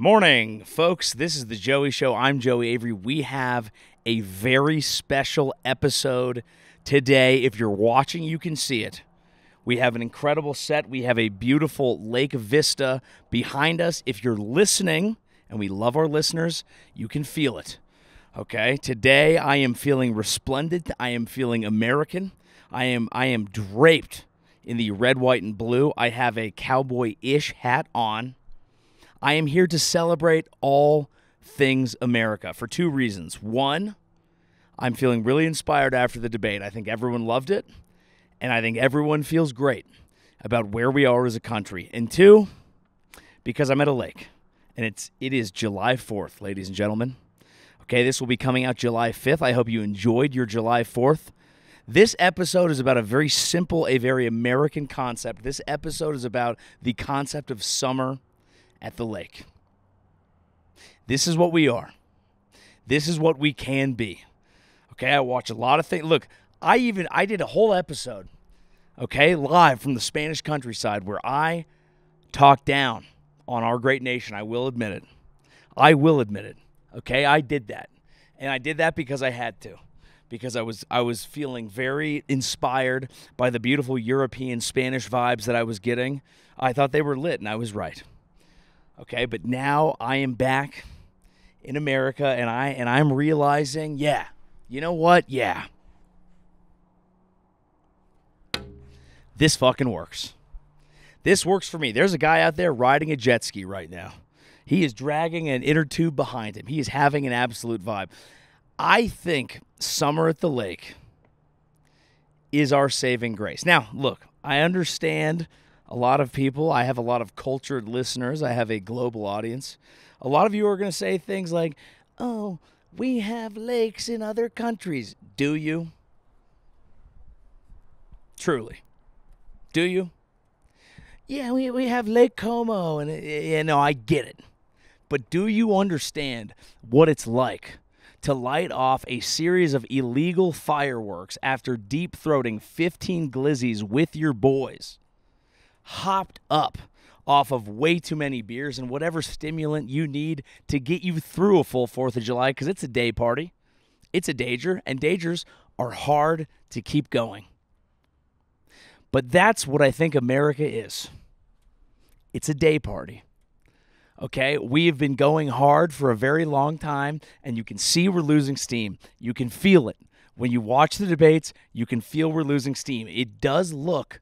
Morning, folks. This is the Joey Show. I'm Joey Avery. We have a very special episode today. If you're watching, you can see it. We have an incredible set. We have a beautiful lake vista behind us. If you're listening, and we love our listeners, you can feel it. Okay? Today, I am feeling resplendent. I am feeling American. I am draped in the red, white, and blue. I have a cowboy-ish hat on. I am here to celebrate all things America for two reasons. One, I'm feeling really inspired after the debate. I think everyone loved it, and I think everyone feels great about where we are as a country. And two, because I'm at a lake, and it is July 4th, ladies and gentlemen. Okay, this will be coming out July 5th. I hope you enjoyed your July 4th. This episode is about a very simple, a very American concept. This episode is about the concept of summer at the lake. This is what we are. This is what we can be. Okay, I watch a lot of things. Look, I did a whole episode, okay, live from the Spanish countryside where I talked down on our great nation. I will admit it. I will admit it. Okay, I did that. And I did that because I had to. Because I was feeling very inspired by the beautiful European Spanish vibes that I was getting. I thought they were lit, and I was right. Okay, but now I am back in America, and I'm realizing, yeah, you know what? Yeah. This fucking works. This works for me. There's a guy out there riding a jet ski right now. He is dragging an inner tube behind him. He is having an absolute vibe. I think summer at the lake is our saving grace. Now, look, I understand a lot of people. I have a lot of cultured listeners. I have a global audience. A lot of you are going to say things like, oh, we have lakes in other countries. Do you? Truly. Do you? Yeah, we have Lake Como, and I get it. But do you understand what it's like to light off a series of illegal fireworks after deep-throating 15 glizzies with your boys, hopped up off of way too many beers and whatever stimulant you need to get you through a full 4th of July, because it's a day party. It's a danger, and dangers are hard to keep going. But that's what I think America is. It's a day party. Okay, we have been going hard for a very long time, and you can see we're losing steam. You can feel it. When you watch the debates, you can feel we're losing steam. It does look,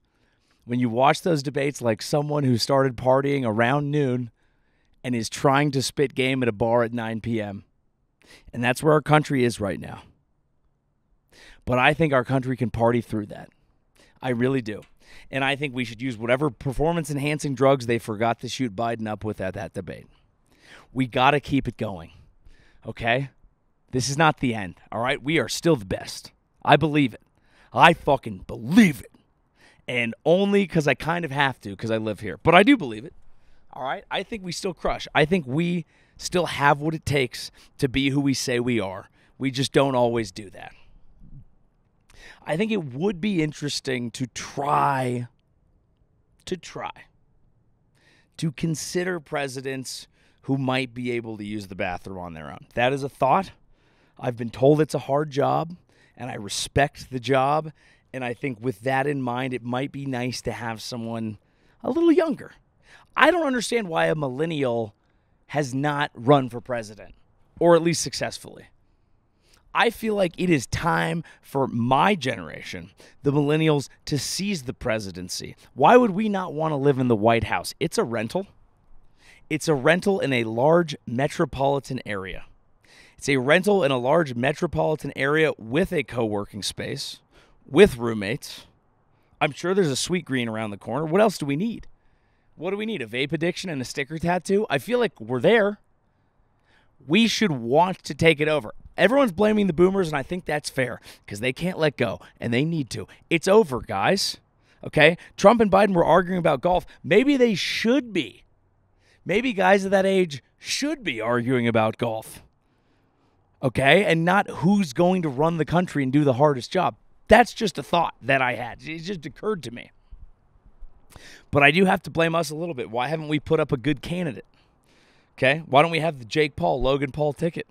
when you watch those debates, like someone who started partying around noon and is trying to spit game at a bar at 9 p.m. And that's where our country is right now. But I think our country can party through that. I really do. And I think we should use whatever performance-enhancing drugs they forgot to shoot Biden up with at that debate. We got to keep it going, okay? This is not the end, all right? We are still the best. I believe it. I fucking believe it. And only because I kind of have to because I live here. But I do believe it, all right? I think we still crush. I think we still have what it takes to be who we say we are. We just don't always do that. I think it would be interesting to try to consider presidents who might be able to use the bathroom on their own. That is a thought. I've been told it's a hard job, and I respect the job, and I think with that in mind, it might be nice to have someone a little younger. I don't understand why a millennial has not run for president, or at least successfully. I feel like it is time for my generation, the millennials, to seize the presidency. Why would we not want to live in the White House? It's a rental. It's a rental in a large metropolitan area. It's a rental in a large metropolitan area with a co-working space, with roommates. I'm sure there's a sweet green around the corner. What else do we need? What do we need? A vape addiction and a sticker tattoo? I feel like we're there. We should want to take it over. Everyone's blaming the boomers, and I think that's fair because they can't let go, and they need to. It's over, guys. Okay? Trump and Biden were arguing about golf. Maybe they should be. Maybe guys of that age should be arguing about golf. Okay? And not who's going to run the country and do the hardest job. That's just a thought that I had. It just occurred to me. But I do have to blame us a little bit. Why haven't we put up a good candidate? Okay? Why don't we have the Jake Paul, Logan Paul ticket?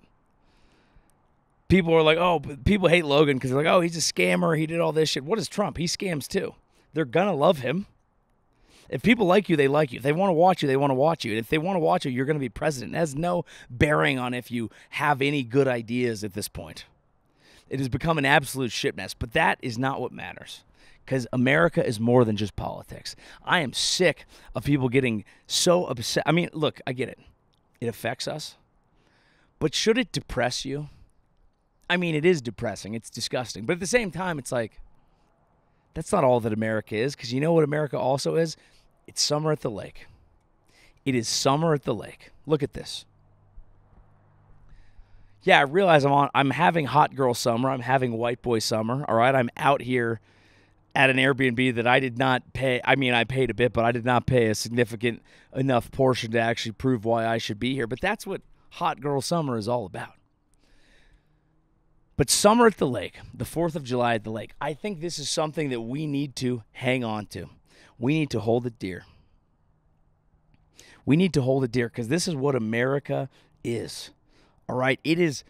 People are like, oh, people hate Logan because they're like, oh, he's a scammer. He did all this shit. What is Trump? He scams too. They're going to love him. If people like you, they like you. If they want to watch you, they want to watch you. And if they want to watch you, you're going to be president. It has no bearing on if you have any good ideas at this point. It has become an absolute shit mess. But that is not what matters. Because America is more than just politics. I am sick of people getting so upset. I mean, look, I get it. It affects us. But should it depress you? I mean, it is depressing. It's disgusting. But at the same time, it's like, that's not all that America is. Because you know what America also is? It's summer at the lake. It is summer at the lake. Look at this. Yeah, I realize I'm having hot girl summer. I'm having white boy summer. All right, I'm out here at an Airbnb that I did not pay. I mean, I paid a bit, but I did not pay a significant enough portion to actually prove why I should be here. But that's what hot girl summer is all about. But summer at the lake, the 4th of July at the lake, I think this is something that we need to hang on to. We need to hold it dear. We need to hold it dear because this is what America is. All right? It is,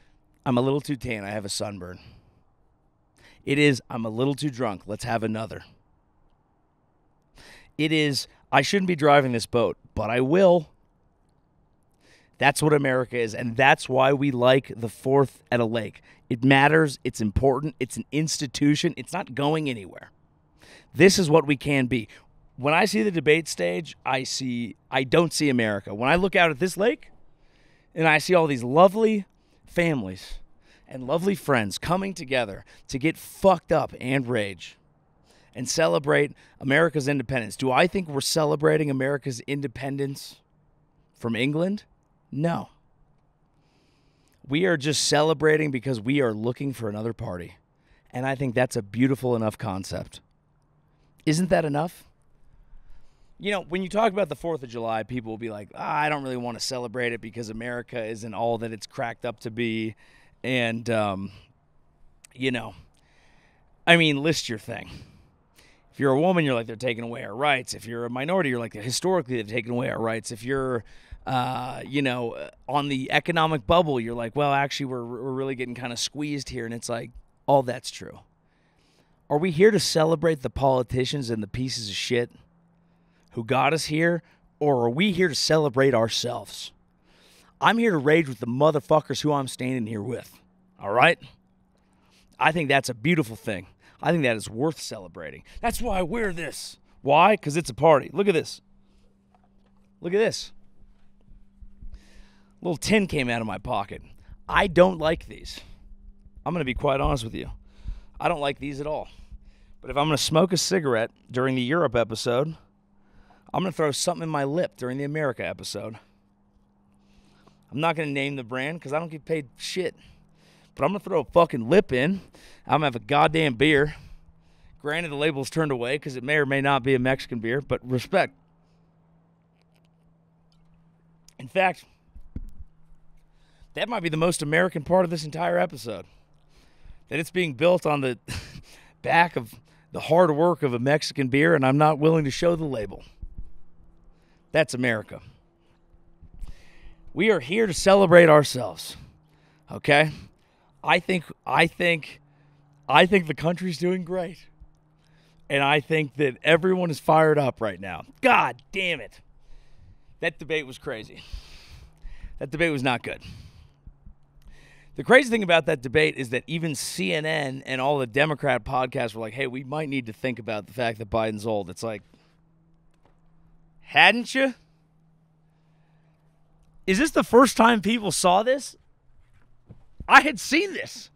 I'm a little too tan. I have a sunburn. It is, I'm a little too drunk. Let's have another. It is, I shouldn't be driving this boat, but I will. That's what America is, and that's why we like the 4th at a lake. It matters. It's important. It's an institution. It's not going anywhere. This is what we can be. When I see the debate stage, I don't see America. When I look out at this lake and I see all these lovely families and lovely friends coming together to get fucked up and rage and celebrate America's independence. Do I think we're celebrating America's independence from England? No. We are just celebrating because we are looking for another party. And I think that's a beautiful enough concept. Isn't that enough? You know, when you talk about the 4th of July, people will be like, I don't really want to celebrate it because America isn't all that it's cracked up to be. And, you know, I mean, list your thing. If you're a woman, you're like, they're taking away our rights. If you're a minority, you're like, historically, they've taken away our rights. If you're, you know, on the economic bubble, you're like, well, actually, we're really getting kind of squeezed here. And it's like, all that's true. Are we here to celebrate the politicians and the pieces of shit who got us here, or are we here to celebrate ourselves? I'm here to rage with the motherfuckers who I'm standing here with, all right? I think that's a beautiful thing. I think that is worth celebrating. That's why I wear this. Why? Because it's a party. Look at this. Look at this. A little tin came out of my pocket. I don't like these. I'm going to be quite honest with you. I don't like these at all. But if I'm going to smoke a cigarette during the Europe episode, I'm going to throw something in my lip during the America episode. I'm not going to name the brand because I don't get paid shit. But I'm going to throw a fucking lip in. I'm going to have a goddamn beer. Granted, the label's turned away because it may or may not be a Mexican beer, but respect. In fact, that might be the most American part of this entire episode. That it's being built on the back of the hard work of a Mexican beer, and I'm not willing to show the label. That's America. We are here to celebrate ourselves. Okay? I think the country's doing great. And I think that everyone is fired up right now. God damn it. That debate was crazy. That debate was not good. The crazy thing about that debate is that even CNN and all the Democrat podcasts were like, hey, we might need to think about the fact that Biden's old. It's like, hadn't you? Is this the first time people saw this? I had seen this.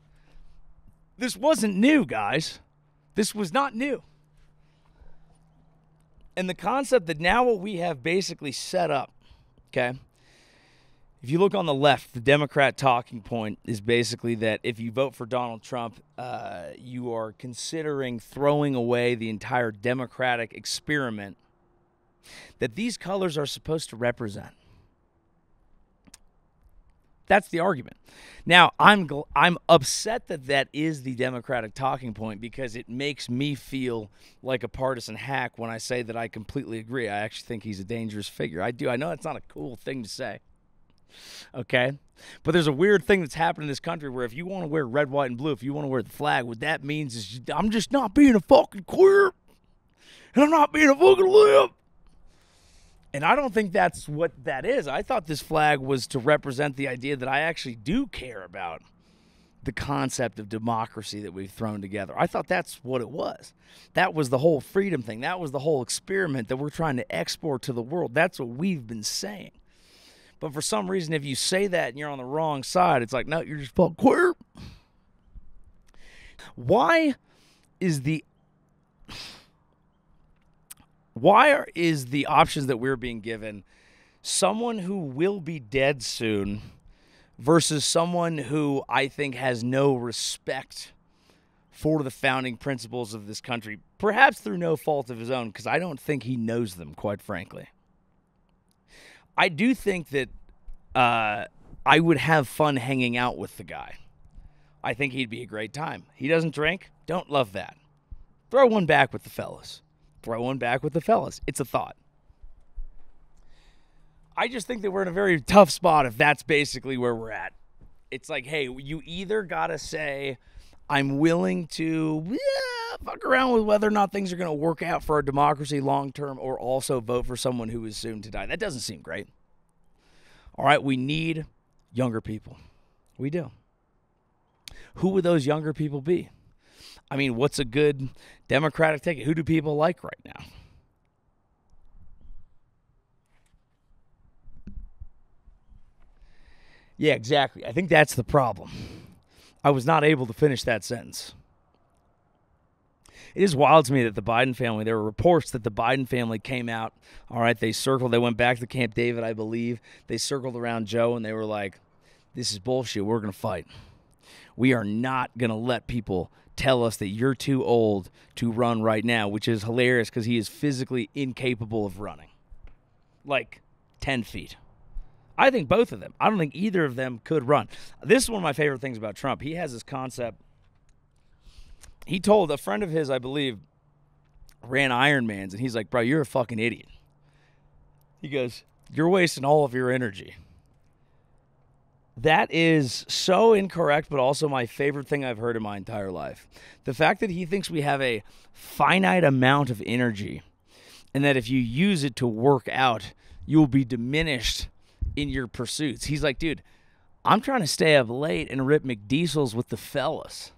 This wasn't new, guys. This was not new. And the concept that now what we have basically set up, okay, if you look on the left, the Democrat talking point is basically that if you vote for Donald Trump, you are considering throwing away the entire democratic experiment that these colors are supposed to represent. That's the argument. Now, I'm upset that that is the Democratic talking point because it makes me feel like a partisan hack when I say that I completely agree. I actually think he's a dangerous figure. I do. I know it's not a cool thing to say. Okay? But there's a weird thing that's happened in this country where if you want to wear red, white, and blue, if you want to wear the flag, what that means is I'm just not being a fucking queer, and I'm not being a fucking lib. And I don't think that's what that is. I thought this flag was to represent the idea that I actually do care about the concept of democracy that we've thrown together. I thought that's what it was. That was the whole freedom thing. That was the whole experiment that we're trying to export to the world. That's what we've been saying. But for some reason, if you say that and you're on the wrong side, it's like, no, you're just fucking queer. Why is the options that we're being given someone who will be dead soon versus someone who I think has no respect for the founding principles of this country, perhaps through no fault of his own, because I don't think he knows them, quite frankly. I do think that I would have fun hanging out with the guy. I think he'd be a great time. He doesn't drink. Don't love that. Throw one back with the fellas. It's a thought. I just think that we're in a very tough spot if that's basically where we're at. It's like, hey, you either got to say, I'm willing to fuck around with whether or not things are going to work out for our democracy long term, or also vote for someone who is soon to die. That doesn't seem great. All right, we need younger people. We do. Who would those younger people be? I mean, what's a good Democratic ticket? Who do people like right now? Yeah, exactly. I think that's the problem. I was not able to finish that sentence. It is wild to me that the Biden family, there were reports that the Biden family came out, all right, they went back to Camp David, I believe. They circled around Joe, and they were like, this is bullshit. We're going to fight. We are not going to let people tell us that you're too old to run right now, which is hilarious because he is physically incapable of running. Like 10 feet. I think both of them. I don't think either of them could run. This is one of my favorite things about Trump. He has this concept. He told a friend of his, I believe, ran Ironmans, and he's like, bro, you're a fucking idiot. He goes, you're wasting all of your energy. That is so incorrect, but also my favorite thing I've heard in my entire life. The fact that he thinks we have a finite amount of energy, and that if you use it to work out, you will be diminished in your pursuits. He's like, dude, I'm trying to stay up late and rip McDiesels with the fellas.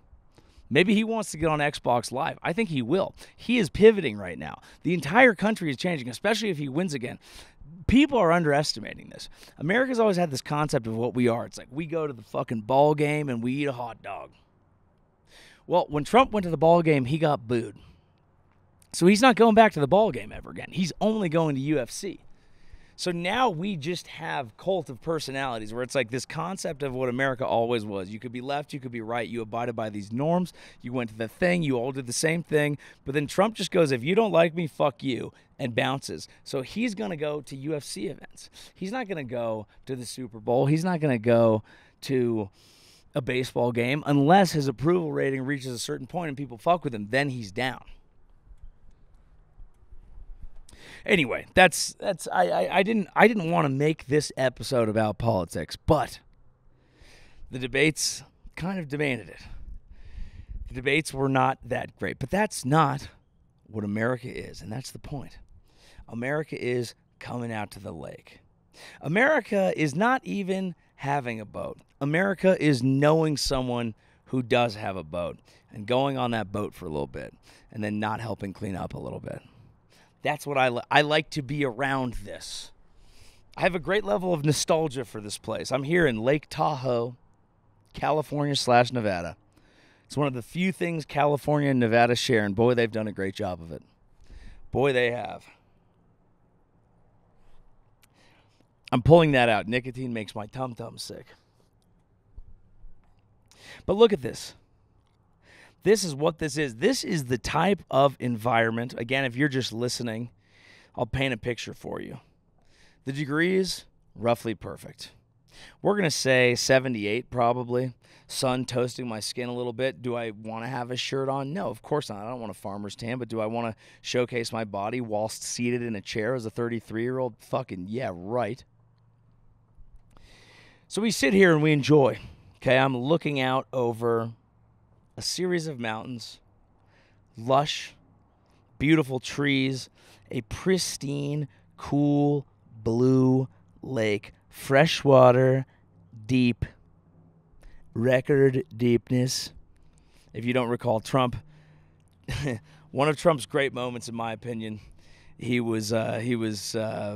Maybe he wants to get on Xbox Live. I think he will. He is pivoting right now. The entire country is changing, especially if he wins again. People are underestimating this. America's always had this concept of what we are. It's like we go to the fucking ball game and we eat a hot dog. Well, when Trump went to the ball game, he got booed. So he's not going back to the ball game ever again. He's only going to UFC. So now we just have cult of personalities where it's like this concept of what America always was. You could be left, you could be right. You abided by these norms. You went to the thing. You all did the same thing. But then Trump just goes, if you don't like me, fuck you, and bounces. So he's going to go to UFC events. He's not going to go to the Super Bowl. He's not going to go to a baseball game unless his approval rating reaches a certain point and people fuck with him. Then he's down. Anyway, I didn't want to make this episode about politics, but the debates kind of demanded it. The debates were not that great, but that's not what America is, and that's the point. America is coming out to the lake. America is not even having a boat. America is knowing someone who does have a boat and going on that boat for a little bit and then not helping clean up a little bit. That's what I like to be around this. I have a great level of nostalgia for this place. I'm here in Lake Tahoe, California/Nevada. It's one of the few things California and Nevada share, and boy, they've done a great job of it. Boy, they have. I'm pulling that out. Nicotine makes my tum-tum sick. But look at this. This is what this is. This is the type of environment. Again, if you're just listening, I'll paint a picture for you. The degrees, roughly perfect. We're going to say 78 probably. Sun toasting my skin a little bit. Do I want to have a shirt on? No, of course not. I don't want a farmer's tan, but do I want to showcase my body whilst seated in a chair as a 33-year-old? Fucking yeah, right. So we sit here and we enjoy. Okay, I'm looking out over a series of mountains, lush, beautiful trees, a pristine, cool, blue lake, fresh water, deep, record deepness. If you don't recall, Trump, one of Trump's great moments, in my opinion, he was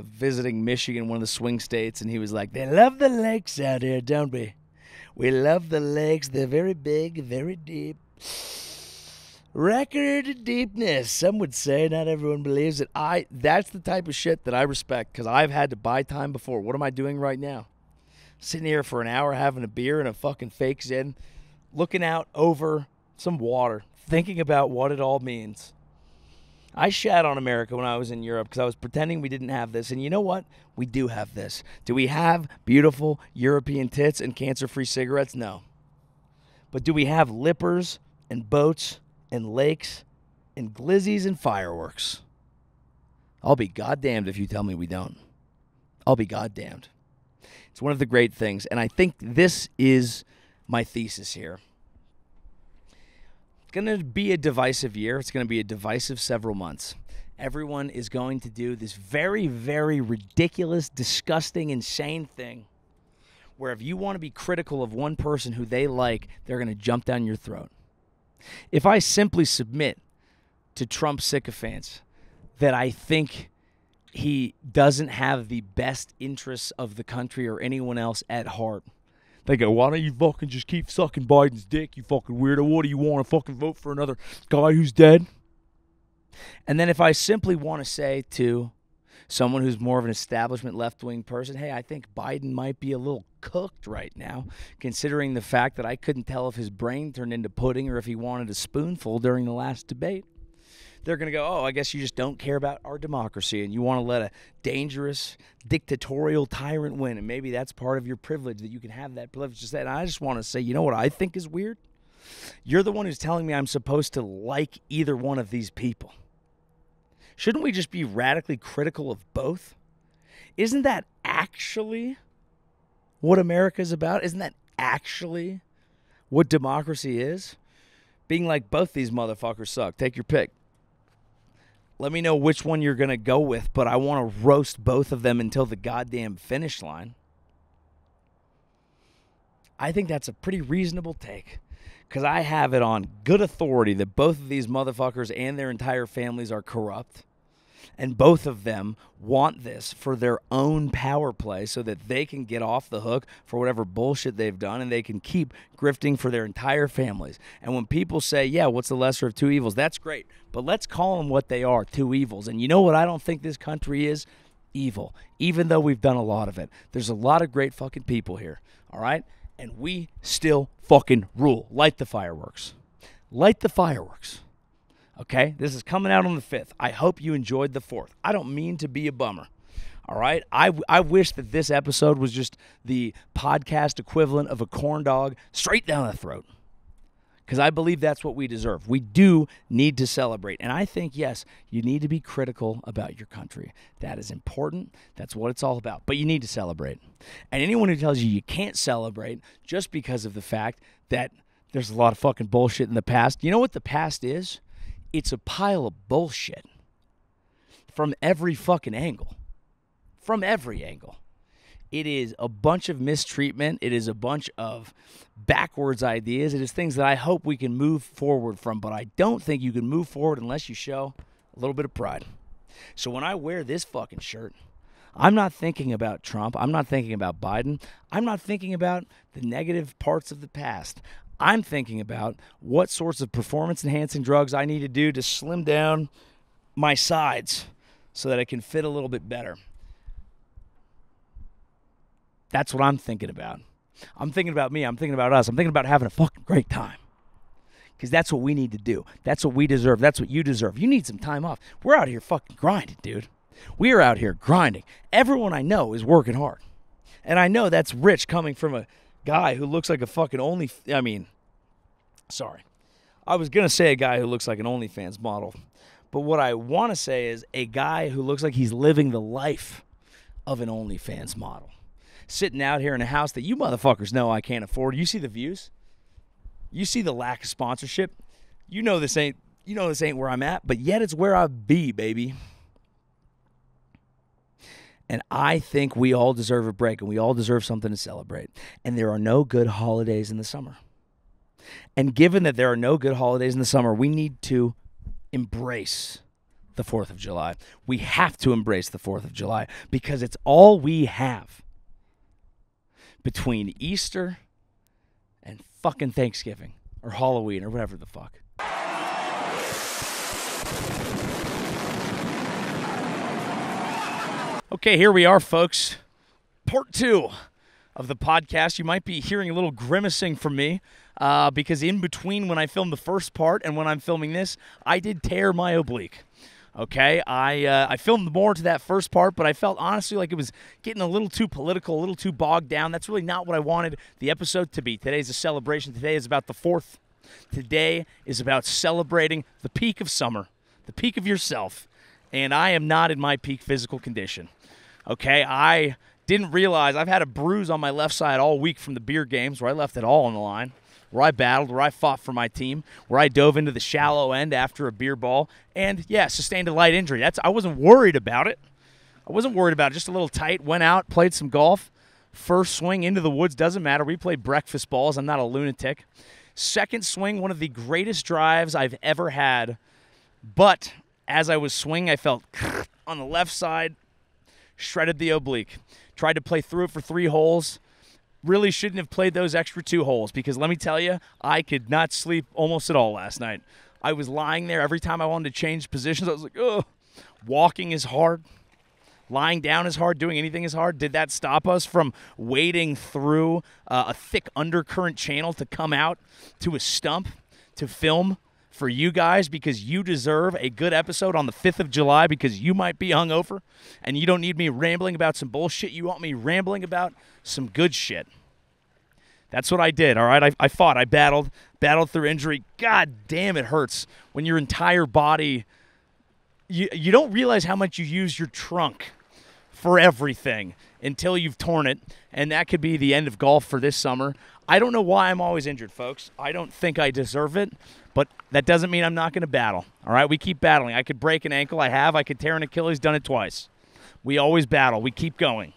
visiting Michigan, one of the swing states, and he was like, "They love the lakes out here, don't we? We love the lakes. They're very big, very deep. Record deepness." Some would say, not everyone believes it. That's the type of shit that I respect, because I've had to buy time before. What am I doing right now? Sitting here for an hour having a beer and a fucking fake Zen, looking out over some water, thinking about what it all means. I shat on America when I was in Europe because I was pretending we didn't have this. And you know what? We do have this. Do we have beautiful European tits and cancer-free cigarettes? No. But do we have lippers and boats and lakes and glizzies and fireworks? I'll be goddamned if you tell me we don't. I'll be goddamned. It's one of the great things. And I think this is my thesis here. It's going to be a divisive year. It's going to be a divisive several months. Everyone is going to do this very, very ridiculous, disgusting, insane thing where if you want to be critical of one person who they like, they're going to jump down your throat. If I simply submit to Trump sycophants that I think he doesn't have the best interests of the country or anyone else at heart, they go, "Why don't you fucking just keep sucking Biden's dick, you fucking weirdo? What do you want to fucking vote for another guy who's dead?" And then if I simply want to say to someone who's more of an establishment left-wing person, "Hey, I think Biden might be a little cooked right now, considering the fact that I couldn't tell if his brain turned into pudding or if he wanted a spoonful during the last debate," they're going to go, "Oh, I guess you just don't care about our democracy and you want to let a dangerous, dictatorial tyrant win. And maybe that's part of your privilege, that you can have that privilege to say." And I just want to say, you know what I think is weird? You're the one who's telling me I'm supposed to like either one of these people. Shouldn't we just be radically critical of both? Isn't that actually what America is about? Isn't that actually what democracy is? Being like, both these motherfuckers suck. Take your pick. Let me know which one you're going to go with, but I want to roast both of them until the goddamn finish line. I think that's a pretty reasonable take, because I have it on good authority that both of these motherfuckers and their entire families are corrupt, and both of them want this for their own power play so that they can get off the hook for whatever bullshit they've done, and they can keep grifting for their entire families. And when people say, yeah, what's the lesser of two evils? That's great, but let's call them what they are, two evils. And you know what I don't think this country is? Evil. Even though we've done a lot of it. There's a lot of great fucking people here, all right? And we still fucking rule. Light the fireworks. Light the fireworks. Okay? This is coming out on the 5th. I hope you enjoyed the 4th. I don't mean to be a bummer. All right? I wish that this episode was just the podcast equivalent of a corn dog straight down the throat. Because I believe that's what we deserve. We do need to celebrate. And I think, yes, you need to be critical about your country. That is important. That's what it's all about. But you need to celebrate. And anyone who tells you you can't celebrate just because of the fact that there's a lot of fucking bullshit in the past. You know what the past is? It's a pile of bullshit from every fucking angle. From every angle. It is a bunch of mistreatment. It is a bunch of backwards ideas. It is things that I hope we can move forward from, but I don't think you can move forward unless you show a little bit of pride. So when I wear this fucking shirt, I'm not thinking about Trump. I'm not thinking about Biden. I'm not thinking about the negative parts of the past. I'm thinking about what sorts of performance-enhancing drugs I need to do to slim down my sides so that I can fit a little bit better. That's what I'm thinking about. I'm thinking about me. I'm thinking about us. I'm thinking about having a fucking great time. Because that's what we need to do. That's what we deserve. That's what you deserve. You need some time off. We're out here fucking grinding, dude. We are out here grinding. Everyone I know is working hard. And I know that's rich coming from a guy who looks like a fucking I was going to say a guy who looks like an OnlyFans model. But what I want to say is a guy who looks like he's living the life of an OnlyFans model. sitting out here in a house that you motherfuckers know I can't afford. You see the views? You see the lack of sponsorship? You know this ain't where I'm at, but yet it's where I be, baby. And I think we all deserve a break, and we all deserve something to celebrate. And there are no good holidays in the summer. And given that there are no good holidays in the summer, we need to embrace the 4th of July. We have to embrace the 4th of July because it's all we have between Easter and fucking Thanksgiving or Halloween or whatever the fuck. Okay, here we are, folks. Part 2 of the podcast. You might be hearing a little grimacing from me because in between when I filmed the first part and when I'm filming this, I did tear my oblique. Okay, I filmed more to that first part, but I felt honestly like it was getting a little too political, a little too bogged down. That's really not what I wanted the episode to be. Today's a celebration. Today is about the 4th. Today is about celebrating the peak of summer, the peak of yourself, and I am not in my peak physical condition. Okay, I didn't realize I've had a bruise on my left side all week from the beer games where I left it all on the line, where I battled, where I fought for my team, where I dove into the shallow end after a beer ball, and, yeah, sustained a light injury. I wasn't worried about it. Just a little tight. Went out, played some golf. First swing into the woods, doesn't matter. We played breakfast balls. I'm not a lunatic. Second swing, one of the greatest drives I've ever had. But as I was swinging, I felt on the left side, shredded the oblique. Tried to play through it for 3 holes. Really shouldn't have played those extra 2 holes because let me tell you, I could not sleep almost at all last night. I was lying there every time I wanted to change positions. I was like, oh, walking is hard. Lying down is hard. Doing anything is hard. Did that stop us from wading through a thick undercurrent channel to come out to a stump to film for you guys because you deserve a good episode on the 5th of July because you might be hungover and you don't need me rambling about some bullshit. You want me rambling about some good shit. That's what I did, all right? I fought. I battled through injury. God damn, it hurts when your entire body, you don't realize how much you use your trunk for everything until you've torn it, and that could be the end of golf for this summer. I don't know why I'm always injured, folks. I don't think I deserve it, but that doesn't mean I'm not going to battle, all right? We keep battling. I could break an ankle. I could tear an Achilles, done it twice. We always battle. We keep going.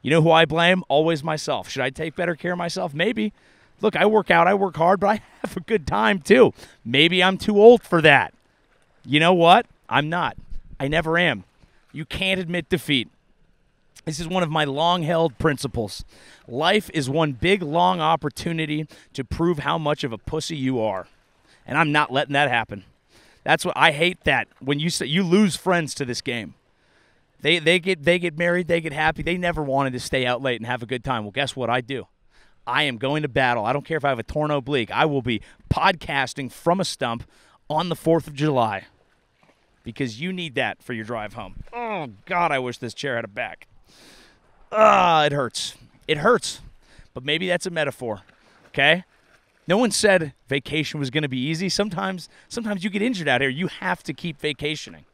You know who I blame? Always myself. Should I take better care of myself? Maybe. Look, I work out, I work hard, but I have a good time too. Maybe I'm too old for that. You know what? I'm not. I never am. You can't admit defeat. This is one of my long-held principles. Life is one big, long opportunity to prove how much of a pussy you are. And I'm not letting that happen. That's what I hate that. When you say you lose friends to this game. They get married, they get happy. They never wanted to stay out late and have a good time. Well, guess what I do? I am going to battle. I don't care if I have a torn oblique. I will be podcasting from a stump on the 4th of July because you need that for your drive home. Oh, God, I wish this chair had a back. It hurts. It hurts. But maybe that's a metaphor, okay? No one said vacation was going to be easy. Sometimes you get injured out here. You have to keep vacationing.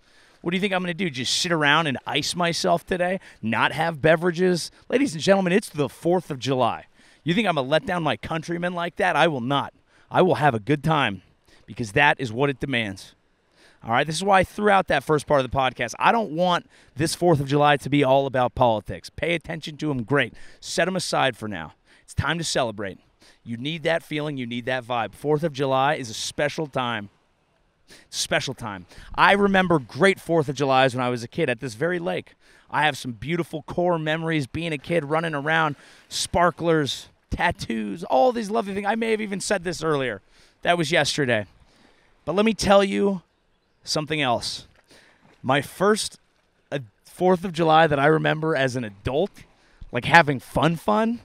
What do you think I'm going to do? Just sit around and ice myself today? Not have beverages? Ladies and gentlemen, it's the 4th of July. You think I'm going to let down my countrymen like that? I will not. I will have a good time because that is what it demands. All right, this is why I threw out that first part of the podcast. I don't want this 4th of July to be all about politics. Pay attention to them, great. Set them aside for now. It's time to celebrate. You need that feeling. You need that vibe. 4th of July is a special time. Special time. I remember great 4th of Julys when I was a kid at this very lake. I have some beautiful core memories being a kid, running around, sparklers, tattoos, all these lovely things. I may have even said this earlier. That was yesterday. But let me tell you something else. My first 4th of July that I remember as an adult, like having fun,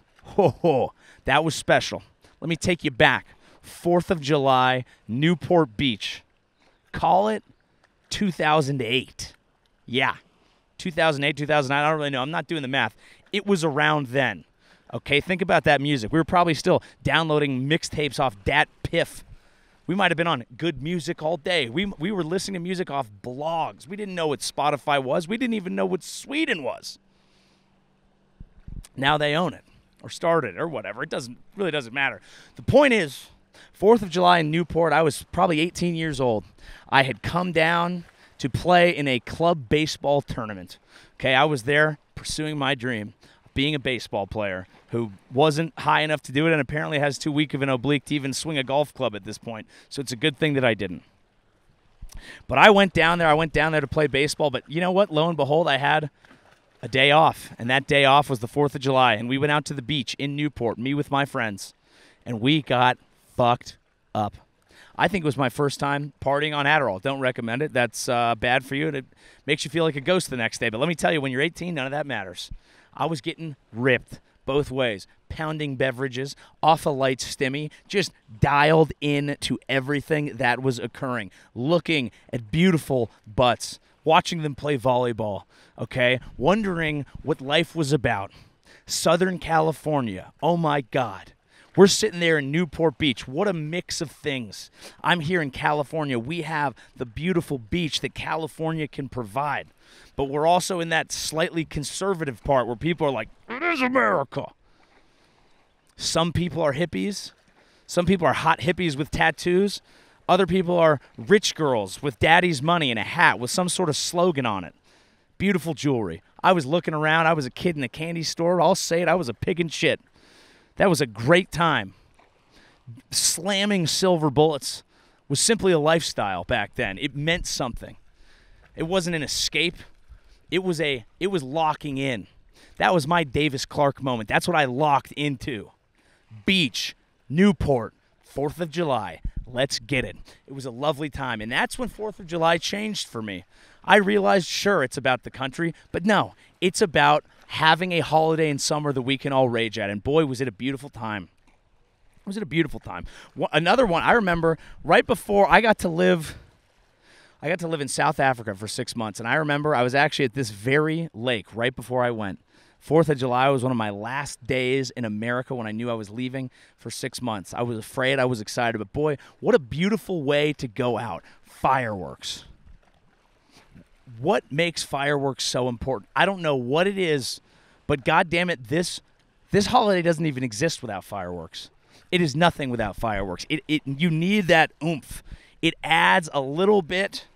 that was special. Let me take you back. 4th of July, Newport Beach. Call it 2008. Yeah, 2008, 2009, I don't really know. I'm not doing the math. It was around then. Okay, think about that music. We were probably still downloading mixtapes off Dat Piff. We might have been on good music all day. We were listening to music off blogs. We didn't know what Spotify was. We didn't even know what Sweden was. Now they own it or started or whatever. It really doesn't matter. The point is, 4th of July in Newport, I was probably 18 years old. I had come down to play in a club baseball tournament. Okay, I was there pursuing my dream, being a baseball player who wasn't high enough to do it and apparently has too weak of an oblique to even swing a golf club at this point. So it's a good thing that I didn't. But I went down there to play baseball. But you know what? Lo and behold, I had a day off. And that day off was the 4th of July. And we went out to the beach in Newport, me with my friends. And we got fucked up. I think it was my first time partying on Adderall. Don't recommend it. That's bad for you, and it makes you feel like a ghost the next day. But let me tell you, when you're 18, none of that matters. I was getting ripped both ways, pounding beverages, off a light stimmy, just dialed in to everything that was occurring, looking at beautiful butts, watching them play volleyball, okay, wondering what life was about. Southern California, oh my God. We're sitting there in Newport Beach. What a mix of things. I'm here in California. We have the beautiful beach that California can provide. But we're also in that slightly conservative part where people are like, it is America. Some people are hippies. Some people are hot hippies with tattoos. Other people are rich girls with daddy's money and a hat with some sort of slogan on it. Beautiful jewelry. I was looking around. I was a kid in a candy store. I'll say it. I was a pig in shit. That was a great time. Slamming silver bullets was simply a lifestyle back then. It meant something. It wasn't an escape. It was locking in. That was my Davis Clark moment. That's what I locked into. Beach, Newport, 4th of July. Let's get it. It was a lovely time. And that's when 4th of July changed for me. I realized, sure, it's about the country, but no, it's about having a holiday in summer that we can all rage at. And boy, was it a beautiful time. Was it a beautiful time. Another one, I remember right before I got to live in South Africa for 6 months. And I remember I was actually at this very lake right before I went. 4th of July was one of my last days in America when I knew I was leaving for 6 months. I was afraid, I was excited, but boy, what a beautiful way to go out. Fireworks. What makes fireworks so important? I don't know what it is, but goddamn it, this holiday doesn't even exist without fireworks. It is nothing without fireworks. You need that oomph. It adds a little bit.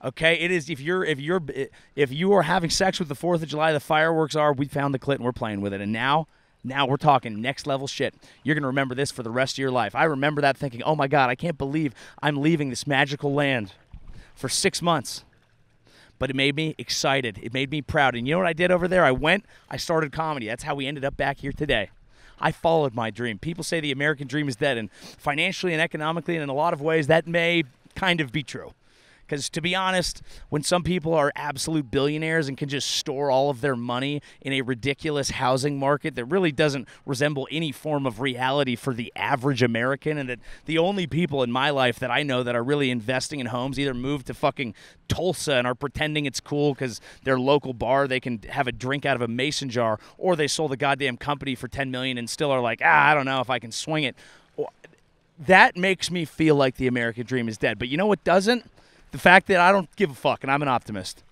Okay, it is if you are having sex with the 4th of July, the fireworks are, we found the clit and we're playing with it. And now we're talking next level shit. You're gonna remember this for the rest of your life. I remember that thinking, oh my God, I can't believe I'm leaving this magical land for 6 months. But it made me excited. It made me proud. And you know what I did over there? I started comedy. That's how we ended up back here today. I followed my dream. People say the American dream is dead, and financially and economically and in a lot of ways that may kind of be true. Because to be honest, when some people are absolute billionaires and can just store all of their money in a ridiculous housing market that really doesn't resemble any form of reality for the average American, and that the only people in my life that I know that are really investing in homes either moved to fucking Tulsa and are pretending it's cool because their local bar they can have a drink out of a mason jar, or they sold a goddamn company for $10 million and still are like, I don't know if I can swing it. That makes me feel like the American dream is dead. But you know what doesn't? The fact that I don't give a fuck and I'm an optimist.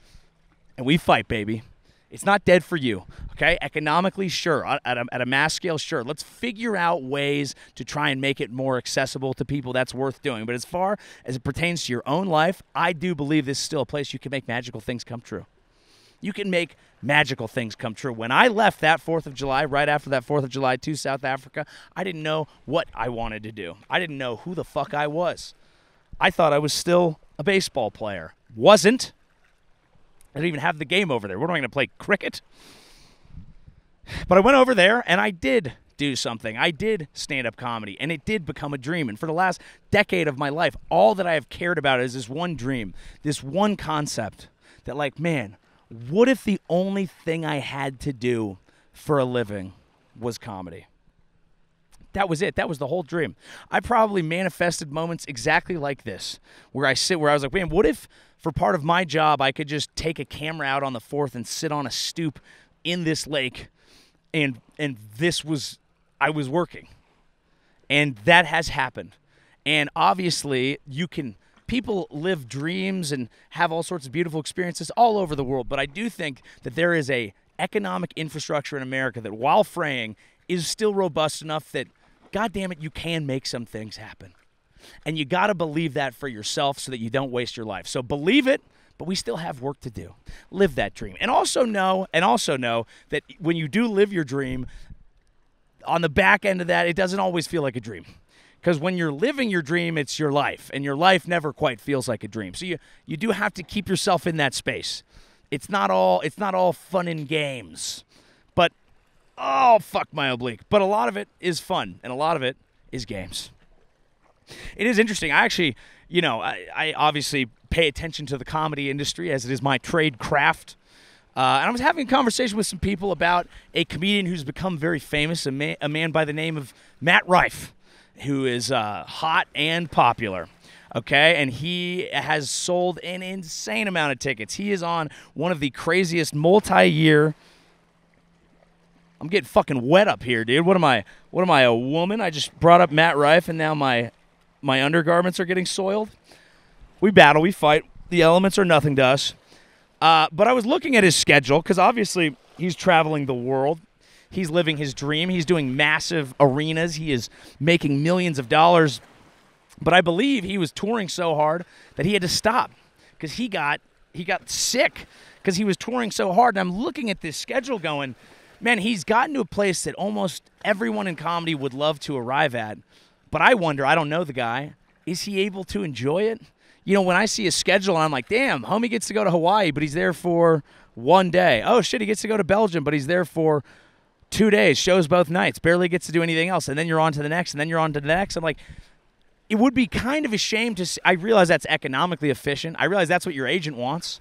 And we fight, baby. It's not dead for you, okay? Economically, sure. At a mass scale, sure. Let's figure out ways to try and make it more accessible to people. That's worth doing. But as far as it pertains to your own life, I do believe this is still a place you can make magical things come true. You can make magical things come true. When I left that 4th of July, right after that 4th of July to South Africa, I didn't know what I wanted to do. I didn't know who the fuck I was. I thought I was still a baseball player. Wasn't. I didn't even have the game over there. What am I going to play, cricket? But I went over there, and I did do something. I did stand-up comedy, and it did become a dream. And for the last decade of my life, all that I have cared about is this one dream, this one concept that, like, man, what if the only thing I had to do for a living was comedy? That was it. That was the whole dream. I probably manifested moments exactly like this, where I was like, man, what if for part of my job I could just take a camera out on the 4th and sit on a stoop in this lake, and I was working. And that has happened. And obviously people live dreams and have all sorts of beautiful experiences all over the world, but I do think that there is a economic infrastructure in America that, while fraying, is still robust enough that, God damn it, you can make some things happen. And you got to believe that for yourself so that you don't waste your life. So believe it, but we still have work to do. Live that dream. And also know that when you do live your dream, on the back end of that, it doesn't always feel like a dream. Because when you're living your dream, it's your life. And your life never quite feels like a dream. So you do have to keep yourself in that space. It's not all fun and games. But, oh, fuck my oblique. But a lot of it is fun. And a lot of it is games. It is interesting. I actually, I obviously pay attention to the comedy industry as it is my trade craft. And I was having a conversation with some people about a comedian who's become very famous, a man by the name of Matt Rife, who is hot and popular. Okay, and he has sold an insane amount of tickets. He is on one of the craziest multi-year. I'm getting fucking wet up here, dude. What am I, a woman? I just brought up Matt Rife, and now my undergarments are getting soiled. We battle, we fight. The elements are nothing to us. But I was looking at his schedule, because obviously he's traveling the world. He's living his dream. He's doing massive arenas. He is making millions of dollars. But I believe he was touring so hard that he had to stop because he got sick because he was touring so hard. And I'm looking at this schedule going, man, he's gotten to a place that almost everyone in comedy would love to arrive at. But I wonder, I don't know the guy, is he able to enjoy it? When I see a schedule, I'm like, damn, homie gets to go to Hawaii, but he's there for 1 day. Oh, shit, he gets to go to Belgium, but he's there for 2 days, shows both nights, barely gets to do anything else. And then you're on to the next, and then you're on to the next. I'm like, it would be kind of a shame to see. I realize that's economically efficient. I realize that's what your agent wants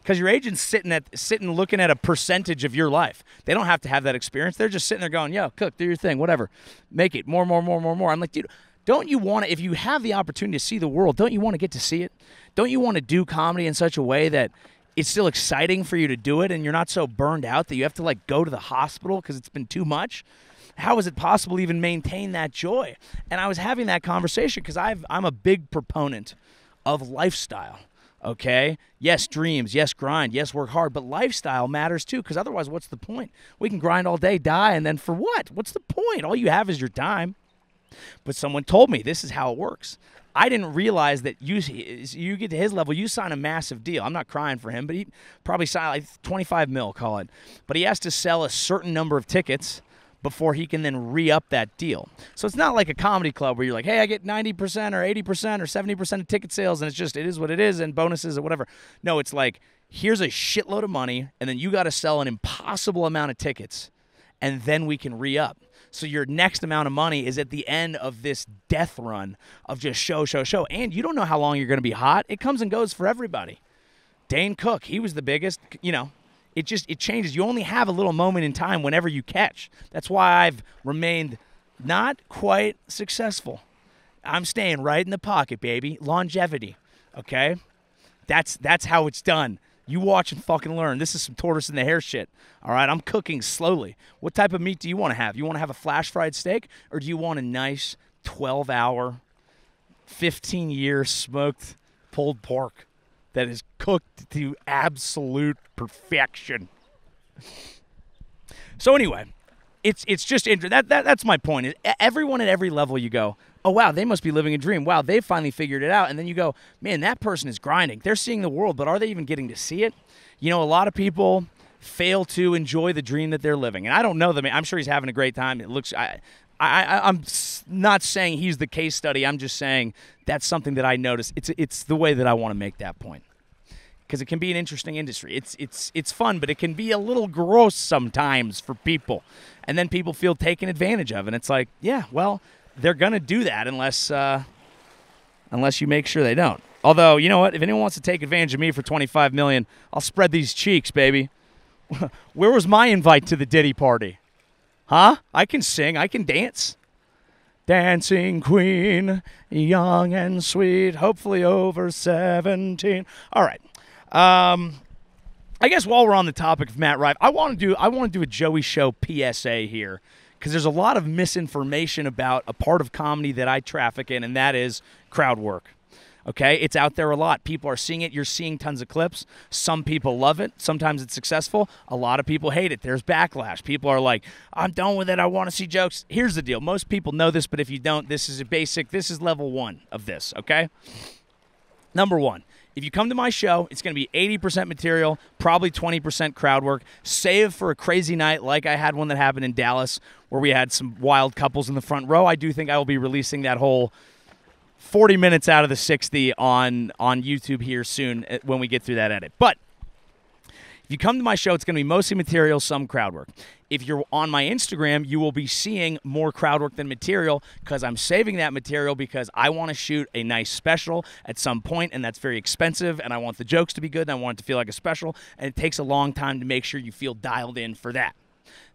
because your agent's sitting looking at a percentage of your life. They don't have to have that experience. They're just sitting there going, yo, cook, do your thing, whatever. Make it more. I'm like, dude, don't you want to, if you have the opportunity to see the world, don't you want to get to see it? Don't you want to do comedy in such a way that it's still exciting for you to do it and you're not so burned out that you have to go to the hospital because it's been too much? How is it possible to even maintain that joy? And I was having that conversation because I'm a big proponent of lifestyle, okay? Yes, dreams. Yes, grind. Yes, work hard. But lifestyle matters too because otherwise what's the point? We can grind all day, die, and then for what? What's the point? All you have is your time. But someone told me this is how it works. I didn't realize that you get to his level, you sign a massive deal. I'm not crying for him, but he probably signed 25 mil, call it. But he has to sell a certain number of tickets before he can then re-up that deal. So it's not like a comedy club where you're like, hey, I get 90% or 80% or 70% of ticket sales, and it is what it is, and bonuses or whatever. No, it's like, here's a shitload of money, and then you got to sell an impossible amount of tickets, and then we can re-up. So your next amount of money is at the end of this death run of just show. And you don't know how long you're going to be hot. It comes and goes for everybody. Dane Cook, he was the biggest, It changes. You only have a little moment in time whenever you catch. That's why I've remained not quite successful. I'm staying right in the pocket, baby. Longevity, okay? That's how it's done. You watch and fucking learn. This is some tortoise in the hare shit, all right? I'm cooking slowly. What type of meat do you want to have? You want to have a flash-fried steak, or do you want a nice 12-hour, 15-year smoked pulled pork that is cooked to absolute perfection? So anyway, it's just interesting. That's my point. Is everyone at every level you go, oh, wow, they must be living a dream. Wow, they finally figured it out. And then you go, man, that person is grinding. They're seeing the world, but are they even getting to see it? A lot of people fail to enjoy the dream that they're living. And I don't know them. I'm sure he's having a great time. It looks I'm not saying he's the case study. I'm just saying that's something that I noticed. It's the way that I want to make that point. Because it can be an interesting industry. It's fun, but it can be a little gross sometimes for people. And then people feel taken advantage of. And it's like, yeah, well, they're going to do that unless you make sure they don't. Although, you know what? If anyone wants to take advantage of me for $25 million, I'll spread these cheeks, baby. Where was my invite to the Diddy party? Huh? I can sing. I can dance. Dancing queen, young and sweet, hopefully over 17. All right. I guess while we're on the topic of Matt Rife, I want to do a Joey Show PSA here because there's a lot of misinformation about a part of comedy that I traffic in, and that is crowd work. Okay, it's out there a lot. People are seeing it. You're seeing tons of clips. Some people love it. Sometimes it's successful. A lot of people hate it. There's backlash. People are like, I'm done with it. I want to see jokes. Here's the deal. Most people know this, but if you don't, this is level 1 of this, okay? Number 1, if you come to my show, it's going to be 80% material, probably 20% crowd work, save for a crazy night like I had one that happened in Dallas where we had some wild couples in the front row. I do think I will be releasing that whole 40 minutes out of the 60 on YouTube here soon when we get through that edit. But if you come to my show, it's going to be mostly material, some crowd work. If you're on my Instagram, you will be seeing more crowd work than material because I'm saving that material because I want to shoot a nice special at some point, and that's very expensive, and I want the jokes to be good, and I want it to feel like a special, and it takes a long time to make sure you feel dialed in for that.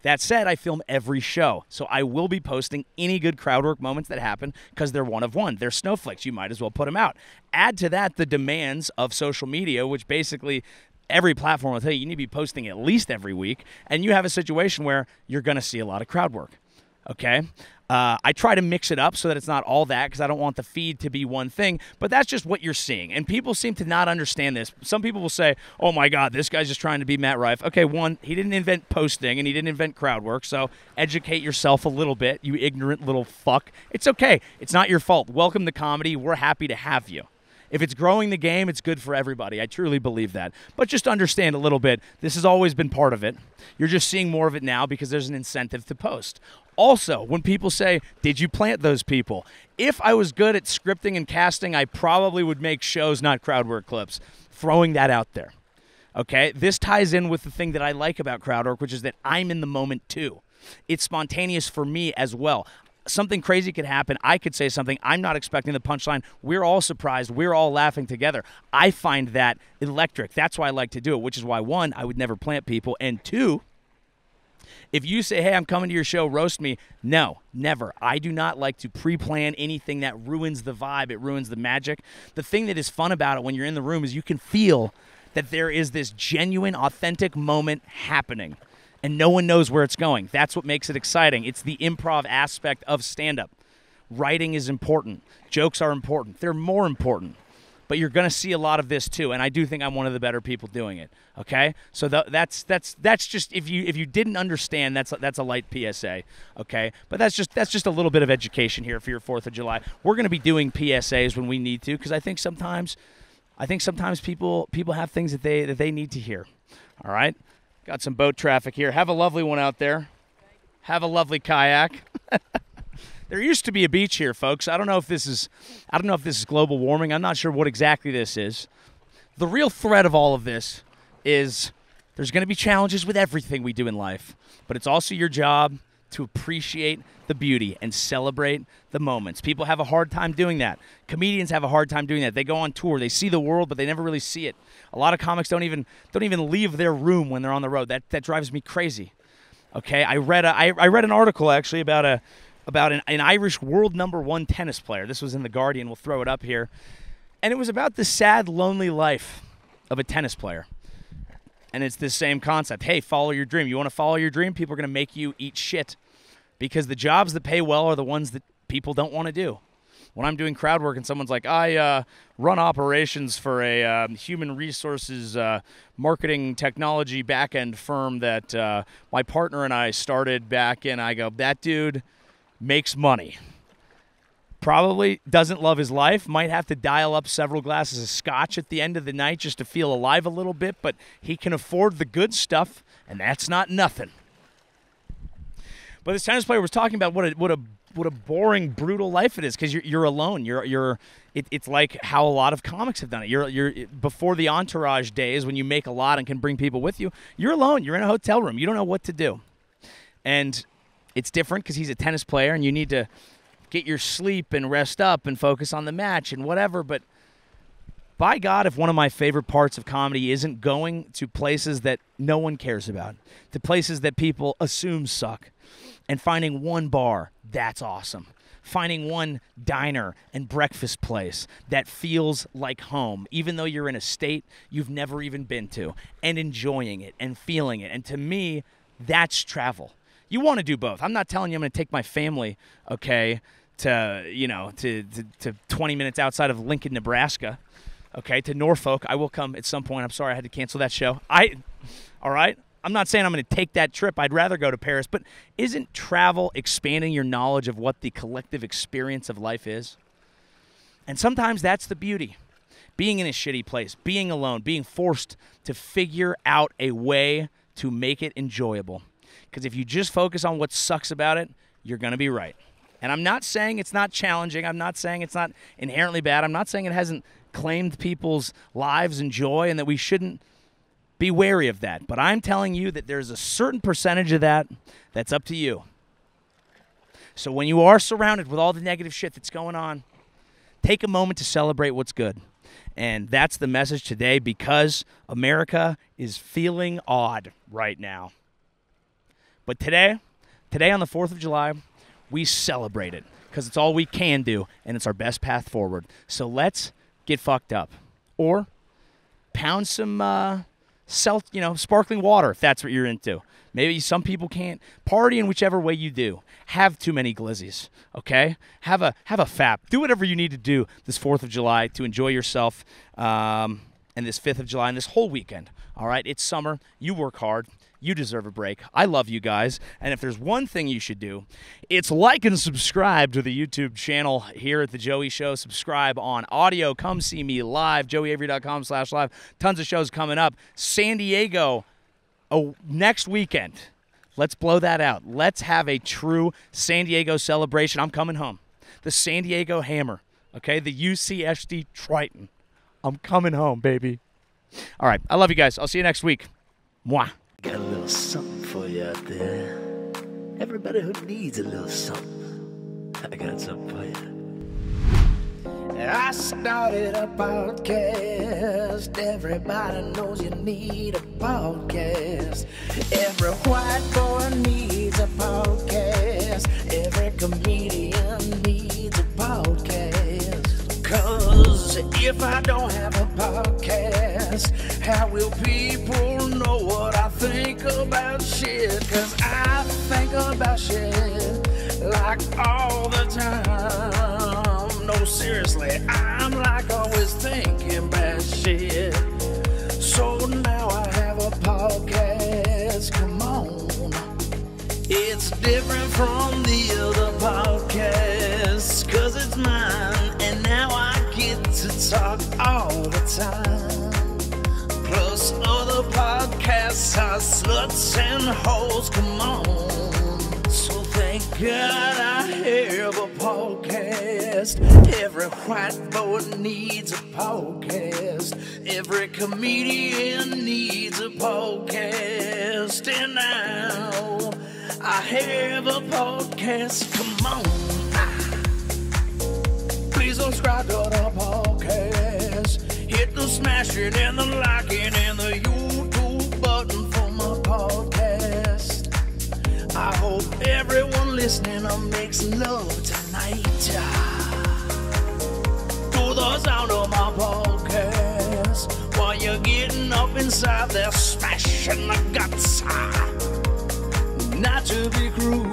That said, I film every show, so I will be posting any good crowd work moments that happen because they're one of one. They're snowflakes. You might as well put them out. Add to that the demands of social media, which basically every platform will tell you need to be posting at least every week, and you have a situation where you're going to see a lot of crowd work. Okay? I try to mix it up so that it's not all that because I don't want the feed to be one thing, but that's just what you're seeing. And people seem to not understand this. Some people will say, oh my God, this guy's just trying to be Matt Rife. Okay, one, he didn't invent posting and he didn't invent crowd work, so educate yourself a little bit, you ignorant little fuck. It's okay. It's not your fault. Welcome to comedy. We're happy to have you. If it's growing the game, it's good for everybody. I truly believe that. But just understand a little bit, this has always been part of it. You're just seeing more of it now because there's an incentive to post. Also, when people say, did you plant those people? If I was good at scripting and casting, I probably would make shows, not crowd work clips. Throwing that out there. Okay? This ties in with the thing that I like about crowd work, which is that I'm in the moment too. It's spontaneous for me as well. Something crazy could happen. I could say something. I'm not expecting the punchline. We're all surprised. We're all laughing together. I find that electric. That's why I like to do it, which is why, one, I would never plant people, and two, if you say, hey, I'm coming to your show, roast me, no, never. I do not like to pre-plan anything that ruins the vibe. It ruins the magic. The thing that is fun about it when you're in the room is you can feel that there is this genuine, authentic moment happening. And no one knows where it's going. That's what makes it exciting. It's the improv aspect of stand-up. Writing is important. Jokes are important. They're more important. But you're going to see a lot of this too, and I do think I'm one of the better people doing it. Okay, so that's just if you didn't understand, that's a light PSA. Okay, but that's just a little bit of education here for your 4th of July. We're going to be doing PSAs when we need to because I think sometimes people have things that they need to hear. All right. Got some boat traffic here. Have a lovely one out there. Have a lovely kayak. There used to be a beach here, folks. I don't know if this is global warming. I'm not sure what exactly this is. The real threat of all of this is there's going to be challenges with everything we do in life, but it's also your job to appreciate the beauty and celebrate the moments. People have a hard time doing that. Comedians have a hard time doing that. They go on tour. They see the world, but they never really see it. A lot of comics don't even leave their room when they're on the road. That drives me crazy. Okay, I read an article actually about an Irish world #1 tennis player. This was in The Guardian. We'll throw it up here. And it was about the sad, lonely life of a tennis player. And it's the same concept. Hey, follow your dream. You want to follow your dream? People are going to make you eat shit because the jobs that pay well are the ones that people don't want to do. When I'm doing crowd work and someone's like, I run operations for a human resources marketing technology back-end firm that my partner and I started back in, I go, that dude makes money. Probably doesn't love his life, might have to dial up several glasses of scotch at the end of the night just to feel alive a little bit, but he can afford the good stuff, and that's not nothing. But this tennis player was talking about what a boring, brutal life it is because you're alone. It's like how a lot of comics have done it. You're before the entourage days when you make a lot and can bring people with you. You're alone. You're in a hotel room. You don't know what to do, and it's different because he's a tennis player and you need to get your sleep and rest up and focus on the match and whatever. But by God, if one of my favorite parts of comedy isn't going to places that no one cares about, to places that people assume suck, and finding one bar, that's awesome. Finding one diner and breakfast place that feels like home, even though you're in a state you've never even been to, and enjoying it and feeling it. And to me, that's travel. You want to do both. I'm not telling you I'm going to take my family, okay, to 20 minutes outside of Lincoln, Nebraska, okay, to Norfolk. I will come at some point. I'm sorry I had to cancel that show. All right? I'm not saying I'm going to take that trip. I'd rather go to Paris. But isn't travel expanding your knowledge of what the collective experience of life is? And sometimes that's the beauty. Being in a shitty place, being alone, being forced to figure out a way to make it enjoyable. Because if you just focus on what sucks about it, you're going to be right. And I'm not saying it's not challenging. I'm not saying it's not inherently bad. I'm not saying it hasn't claimed people's lives and joy and that we shouldn't be wary of that. But I'm telling you that there's a certain percentage of that that's up to you. So when you are surrounded with all the negative shit that's going on, take a moment to celebrate what's good. And that's the message today, because America is feeling odd right now. But today on the 4th of July, we celebrate it because it's all we can do, and it's our best path forward. So let's get fucked up. Or pound some sparkling water if that's what you're into. Maybe some people can't party in whichever way you do. Have too many glizzies, okay? Have a fap. Do whatever you need to do this 4th of July to enjoy yourself and this 5th of July and this whole weekend, all right? It's summer. You work hard. You deserve a break. I love you guys. And if there's one thing you should do, it's like and subscribe to the YouTube channel here at The Joey Show. Subscribe on audio. Come see me live, joeyavery.com/live. Tons of shows coming up. San Diego next weekend. Let's blow that out. Let's have a true San Diego celebration. I'm coming home. The San Diego Hammer, okay? The UCSD Triton. I'm coming home, baby. All right. I love you guys. I'll see you next week. Mwah. Got a little something for you out there. Everybody who needs a little something, I got something for you. I started a podcast. Everybody knows you need a podcast. Every white boy needs a podcast. Every comedian needs a podcast. 'Cause if I don't have a podcast, how will people know what I think about shit? 'Cause I think about shit like all the time. No, seriously, I'm like always thinking about shit. So now I have a podcast, come on. It's different from the other podcasts, 'cause it's mine, and now I get to talk all the time. Plus other podcasts are sluts and hoes, come on. So thank God I have a podcast. Every white boy needs a podcast. Every comedian needs a podcast. And now I have a podcast, come on. Please subscribe to the podcast. Hit the smash it and the like it and the YouTube button for my podcast. I hope everyone listening makes love tonight to the sound of my podcast. While you're getting up inside there, smashing the guts. Not to be cruel,